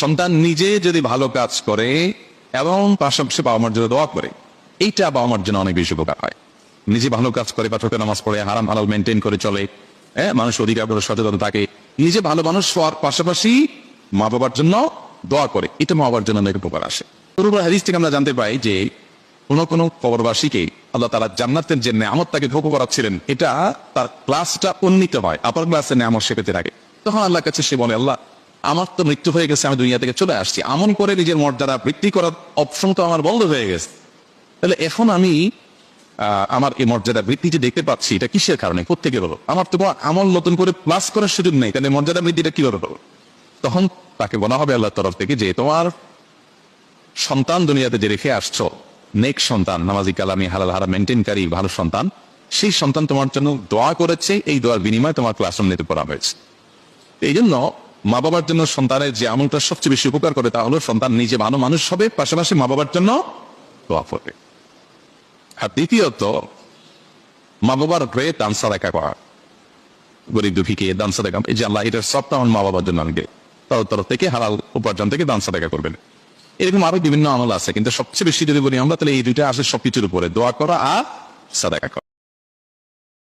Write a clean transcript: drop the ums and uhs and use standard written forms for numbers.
সন্তান নিজে যদি ভালো কাজ করে এবং পাশাপাশি বাবা মার জন্য দোয়া করে, এইটা বাবা মার জন্য অনেক বেশি উপকার হয়। নিজে ভালো কাজ করে, পাঁচ ওয়াক্ত নামাজ পড়ে, হারাম হালাল মেনটেন করে চলে, মানুষ অধিকার সচেতন থাকে, নিজে ভালো মানুষ হওয়ার পাশাপাশি মা বাবার জন্য দোয়া করে, এটা মা বাবার জন্য অনেক উপকার আসে। হাদিস থেকে আমরা জানতে পাই যে কোন কোন কবরবাসীকে আল্লাহ তাআলা জান্নাতের যে নেয়ামত তাকে ভোগ করাচ্ছিলেন, এটা তার ক্লাসটা উন্নীত হয়, আপার ক্লাসের নেয়ামত সে পেতে থাকে। তখন আল্লাহর কাছে সে বলে, আল্লাহ আমার তো মৃত্যু হয়ে গেছে, আমি দুনিয়া থেকে চলে আসছি, আমল করে নিজের মর্যাদা বৃদ্ধি করার অপশন তো আমার বন্ধ হয়ে গেছে, তাহলে এখন আমি আমার এই মর্যাদা বৃদ্ধি যে দেখতে পাচ্ছি, এটা কিসের কারণে, কোত্থেকে হলো? আমার তো আমল নতুন করে প্লাস করার সুযোগ নেই, তাহলে মর্যাদা বৃদ্ধিটা কিভাবে হলো? তখন তাকে বলা হবে আল্লাহর তরফ থেকে যে তোমার সন্তান দুনিয়াতে যে রেখে আসছো, নেক সন্তান, নামাজি কালামি হালাল হারাম মেনটেনকারী ভালো সন্তান, সেই সন্তান তোমার জন্য দোয়া করেছে, এই দোয়ার বিনিময়ে তোমার ক্লাসরুম নিতে পড়া হয়েছে। এই জন্য মা বাবার জন্য সন্তানের যে আমলটা সবচেয়ে বেশি উপকার করে তা হলো সন্তান নিজে ভালো মানুষ হবে, পাশাপাশি মা বাবার জন্য দোয়া করবে। আর দ্বিতীয়ত, মা বাবার হয়ে দান সাদাকা করা, গরিব দুঃখীকে দান সাদাকা, এই যে আল্লাহ এটার সবটা আমার মা বাবার জন্য আনবে, তার তরফ থেকে হালাল উপার্জন থেকে দান সাদাকা করবেন। এরকম আরো বিভিন্ন আমল আছে, কিন্তু সবচেয়ে বেশি যদি বলি আমরা, তাহলে এই দুইটা আসে সবকিছুর উপরে, দোয়া করা আর সাদাকা করা।